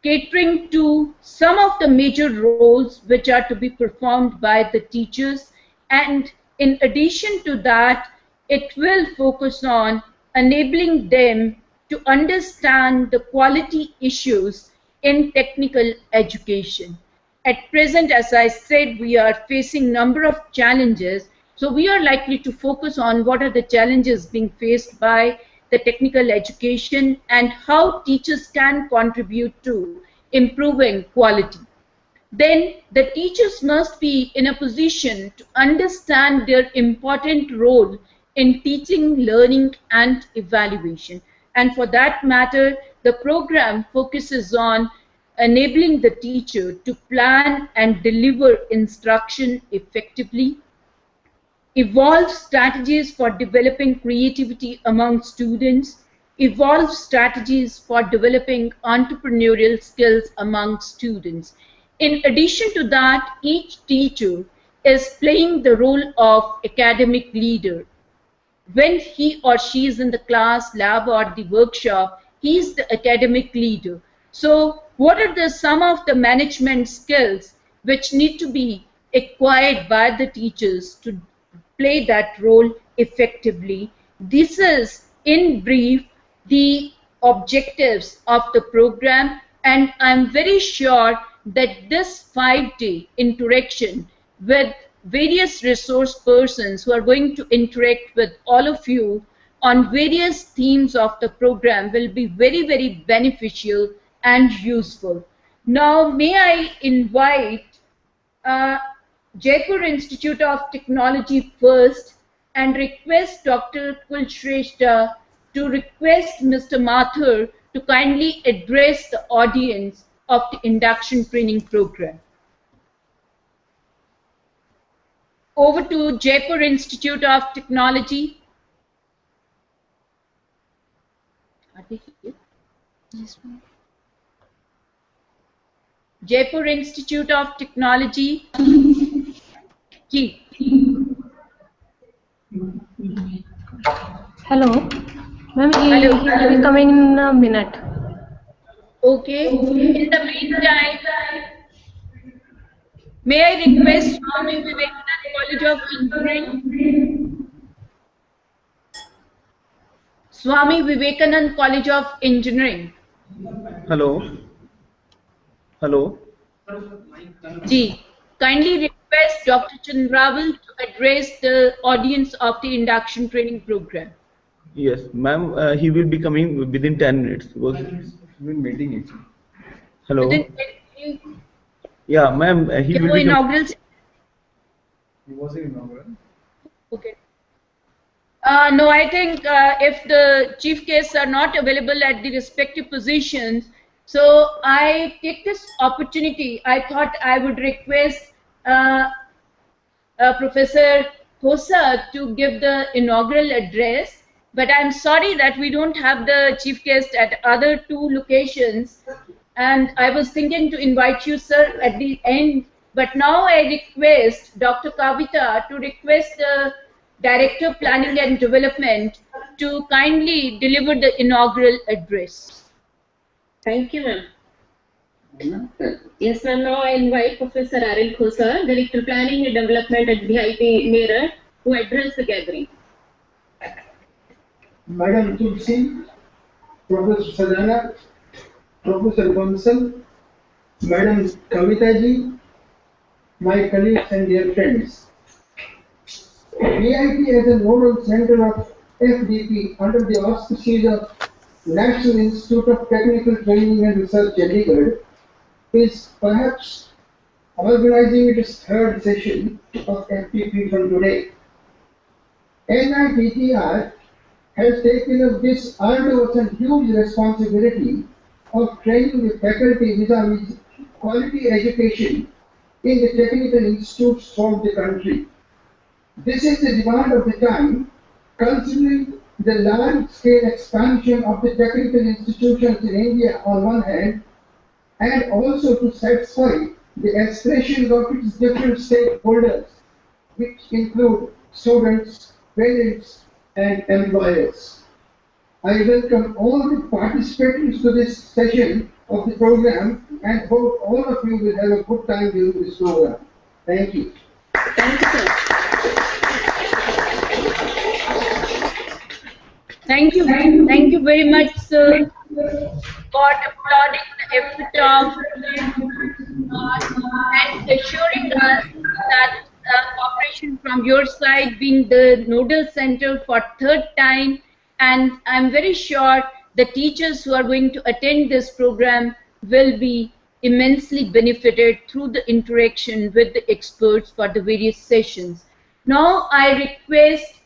catering to some of the major roles which are to be performed by the teachers, and in addition to that, it will focus on enabling them to understand the quality issues in technical education. At present, as I said, we are facing a number of challenges. So we are likely to focus on what are the challenges being faced by the technical education and how teachers can contribute to improving quality. Then the teachers must be in a position to understand their important role in teaching, learning, and evaluation. And for that matter, the program focuses on enabling the teacher to plan and deliver instruction effectively, evolve strategies for developing creativity among students, evolve strategies for developing entrepreneurial skills among students. In addition to that, each teacher is playing the role of academic leader. When he or she is in the class, lab, or the workshop, he is the academic leader. So what are some of the management skills which need to be acquired by the teachers to play that role effectively? This is, in brief, the objectives of the program, and I'm very sure that this 5-day interaction with various resource persons who are going to interact with all of you on various themes of the program will be very, very beneficial and useful. Now, may I invite uh, Jaipur Institute of Technology first and request Dr. Kulshrestha to request Mr. Mathur to kindly address the audience of the induction training program. Over to Jaipur Institute of Technology. Are they here? Yes, ma'am. Jaipur Institute of Technology. Ki. Hello. Ma'am, Hello. he will be coming in a minute. Okay. In the meantime, may I request Swami Vivekananda College of Engineering? Swami Vivekananda College of Engineering. Hello. Hello. Ji. Kindly request Dr. Chandravel to address the audience of the induction training program. Yes, ma'am. He will be coming within 10 minutes. Because been waiting actually. Hello. Yeah, ma'am. He will be inaugural. He was in inaugural. Okay. No, I think if the chief guests are not available at the respective positions, so I take this opportunity. I thought I would request Professor Khosa to give the inaugural address, but I'm sorry that we don't have the chief guest at other two locations. And I was thinking to invite you, sir, at the end, but now I request Dr. Kavita to request the Director Planning and Development to kindly deliver the inaugural address. Thank you, ma'am. Yes, ma'am. Now I invite Professor Aril Khosa, Director Planning and Development at VIP Meerut, to address the gathering. Madam Tulsi, Professor Sadhana, Professor Bansal, Madam Kavita ji, my colleagues and dear friends. VIP as a nodal center of FDP under the auspices of National Institute of Technical Training and Research, Chandigarh, is perhaps organizing its third session of FDP from today. NITTR has taken up this arduous and huge responsibility of training the faculty vis-a-vis quality education in the technical institutes throughout the country. This is the demand of the time, considering the large-scale expansion of the technical institutions in India on one hand, and also to satisfy the aspirations of its different stakeholders, which include students, parents, and employers. I welcome all the participants to this session of the program and hope all of you will have a good time during this program. Thank you. Thank you, sir. Thank you. Thank you very much, sir, for applauding the effort of and assuring us that cooperation from your side being the nodal center for third time, and I'm very sure the teachers who are going to attend this program will be immensely benefited through the interaction with the experts for the various sessions. Now I request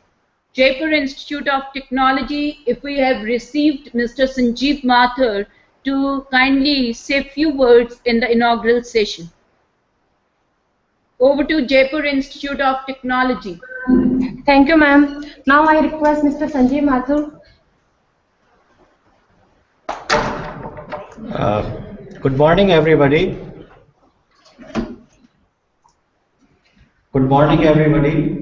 Jaipur Institute of Technology, if we have received Mr. Sanjeev Mathur to kindly say a few words in the inaugural session. Over to Jaipur Institute of Technology. Thank you, ma'am. Now I request Mr. Sanjeev Mathur. Good morning, everybody. Good morning, everybody.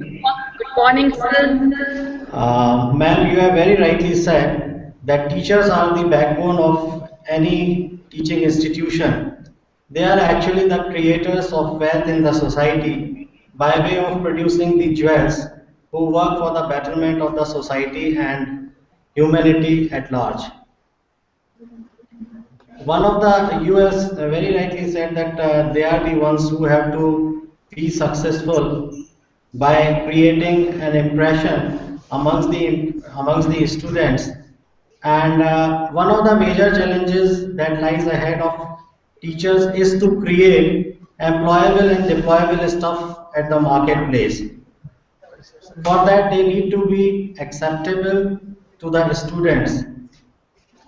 Good morning, sir. Ma'am, you have very rightly said that teachers are the backbone of any teaching institution. They are actually the creators of wealth in the society by way of producing the jewels who work for the betterment of the society and humanity at large. One of the US very rightly said said that they are the ones who have to be successful by creating an impression amongst the students. And one of the major challenges that lies ahead of teachers is to create employable and deployable stuff at the marketplace. For that, they need to be acceptable to the students.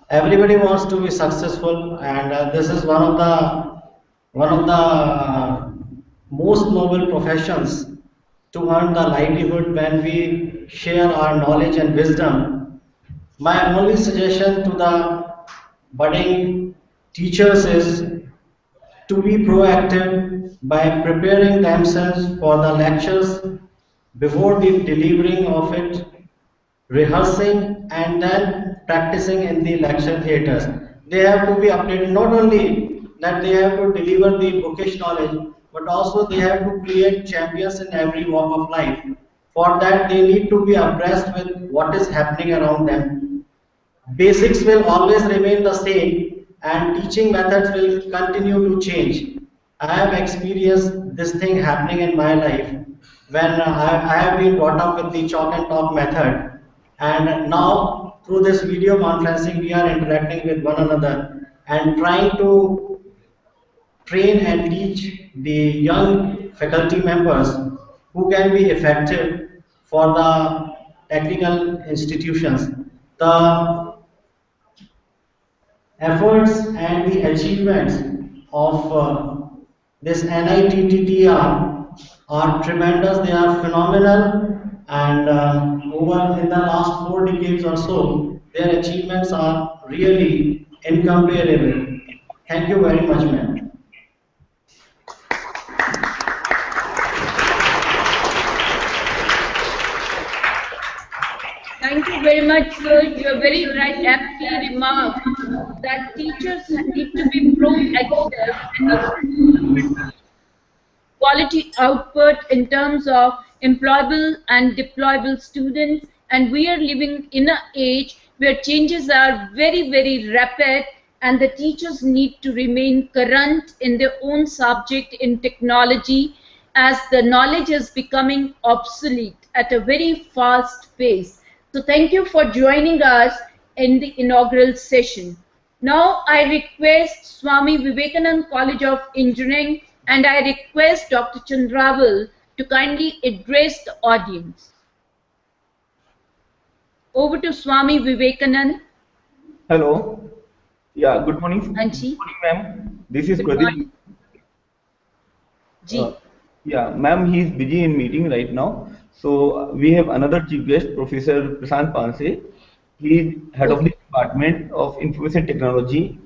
Everybody wants to be successful, and this is one of the most noble professions to earn the livelihood when we share our knowledge and wisdom. My only suggestion to the budding teachers is to be proactive by preparing themselves for the lectures before the delivering of it, rehearsing and then practicing in the lecture theatres. They have to be updated, not only that they have to deliver the bookish knowledge, but also they have to create champions in every walk of life. For that, they need to be abreast with what is happening around them. Basics will always remain the same and teaching methods will continue to change. I have experienced this thing happening in my life when I have been brought up with the chalk and talk method, and now through this video conferencing we are interacting with one another and trying to train and teach the young faculty members who can be effective for the technical institutions. The efforts and the achievements of this NITTTR are tremendous, they are phenomenal, and over in the last 4 decades or so, their achievements are really incomparable. Thank you very much, ma'am. Thank you very much, sir. You are very right, aptly remarked that teachers need to be proactive and quality output in terms of employable and deployable students, and we are living in an age where changes are very, very rapid, and the teachers need to remain current in their own subject in technology as the knowledge is becoming obsolete at a very fast pace. So thank you for joining us in the inaugural session. Now I request Swami Vivekanand College of Engineering and I request Dr. Chandravel to kindly address the audience. Over to Swami Vivekanand. Hello. Yeah, good morning. Anchi. Good morning, ma'am. This is Good Pradeep. morning. Ji. Yeah, ma'am, he is busy in meeting right now. So we have another chief guest, Professor Prashant Panse. He is head of the Department of Information Technology,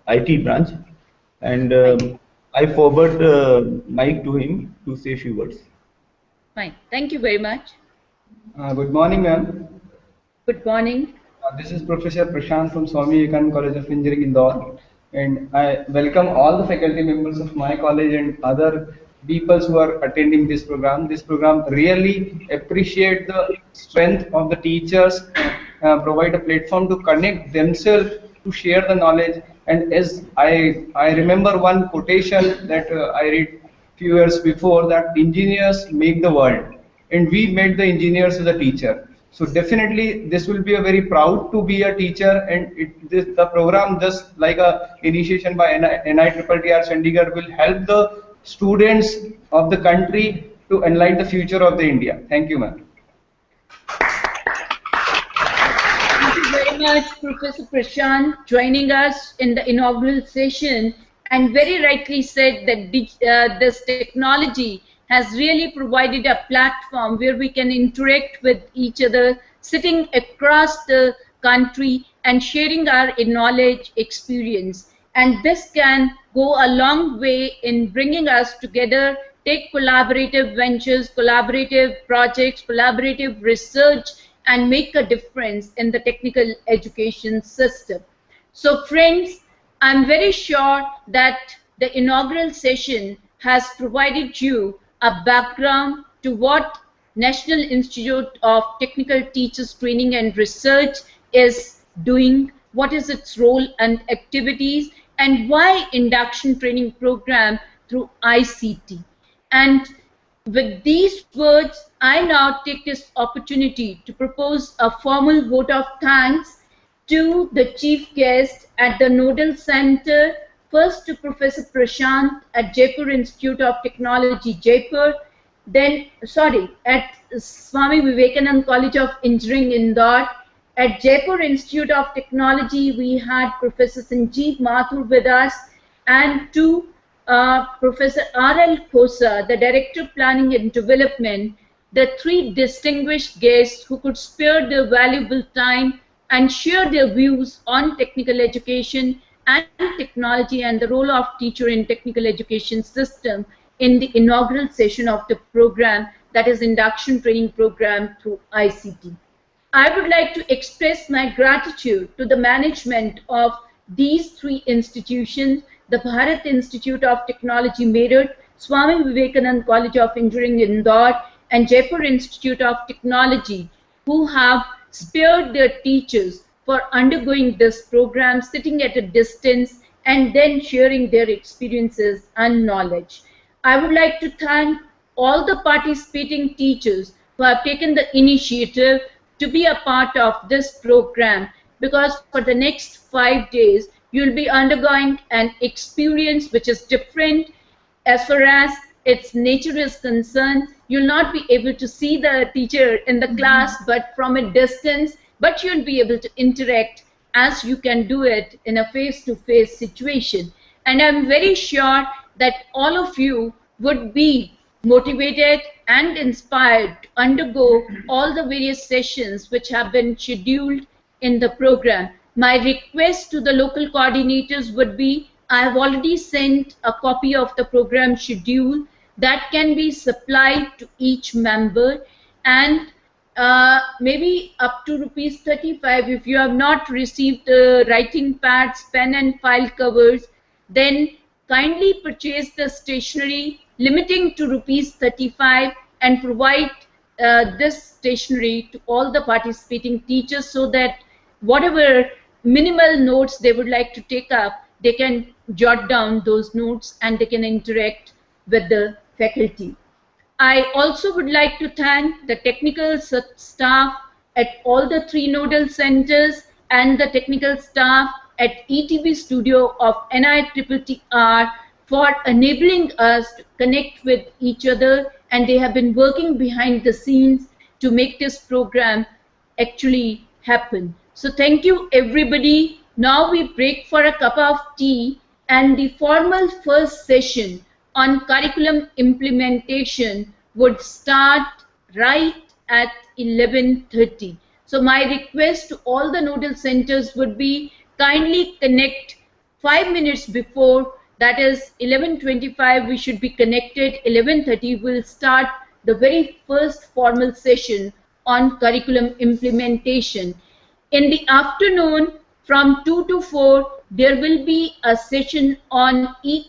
IT branch, and I forward mic to him to say a few words. Fine. Thank you very much. Good morning, ma'am. Good morning. This is Professor Prashant from Swami Vivekanand College of Engineering, Indore, and I welcome all the faculty members of my college and other people who are attending this program. This program really appreciate the strength of the teachers, provide a platform to connect themselves to share the knowledge. And as I remember one quotation that I read few years before, that engineers make the world, and we made the engineers as a teacher. So definitely this will be a very proud to be a teacher, and the program, just like a initiation by NITTTR Chandigarh, will help the students of the country to enlighten the future of the India. Thank you, ma'am. Thank you very much, Professor Prashant, joining us in the inaugural session, and very rightly said that this technology has really provided a platform where we can interact with each other, sitting across the country and sharing our knowledge, experience. And this can go a long way in bringing us together, take collaborative ventures, collaborative projects, collaborative research, and make a difference in the technical education system. So friends, I'm very sure that the inaugural session has provided you a background to what National Institute of Technical Teachers Training and Research is doing, what is its role and activities, and why induction training program through ICT. And with these words, I now take this opportunity to propose a formal vote of thanks to the chief guest at the Nodal Center, first to Professor Prashant at Jaipur Institute of Technology, Jaipur, then, at Swami Vivekanand College of Engineering, Indore. At Jaipur Institute of Technology, we had Professor Sanjeev Mathur with us, and to Professor R.L. Khosa, the Director of Planning and Development, the three distinguished guests who could spare their valuable time and share their views on technical education and technology and the role of teacher in technical education system in the inaugural session of the program, that is induction training program through ICT. I would like to express my gratitude to the management of these three institutions, the Bharat Institute of Technology, Meerut, Swami Vivekanand College of Engineering, Indore, and Jaipur Institute of Technology, who have spared their teachers for undergoing this program, sitting at a distance, and then sharing their experiences and knowledge. I would like to thank all the participating teachers who have taken the initiative to be a part of this program, because for the next 5 days you'll be undergoing an experience which is different as far as its nature is concerned. You'll not be able to see the teacher in the class but from a distance, but you'll be able to interact as you can do it in a face-to-face situation. And I'm very sure that all of you would be motivated and inspired to undergo all the various sessions which have been scheduled in the program. My request to the local coordinators would be, I have already sent a copy of the program schedule that can be supplied to each member, and maybe up to rupees 35. If you have not received writing pads, pen and file covers, then kindly purchase the stationery limiting to rupees 35 and provide this stationery to all the participating teachers, so that whatever minimal notes they would like to take up, they can jot down those notes and they can interact with the faculty. I also would like to thank the technical staff at all the three nodal centers and the technical staff at ETV studio of NITTR for enabling us to connect with each other, and they have been working behind the scenes to make this program actually happen. So thank you everybody. Now we break for a cup of tea, and the formal first session on curriculum implementation would start right at 11:30. So my request to all the nodal centers would be, kindly connect 5 minutes before, that is 11:25 we should be connected. 11:30 will start the very first formal session on curriculum implementation. In the afternoon from 2 to 4 there will be a session on e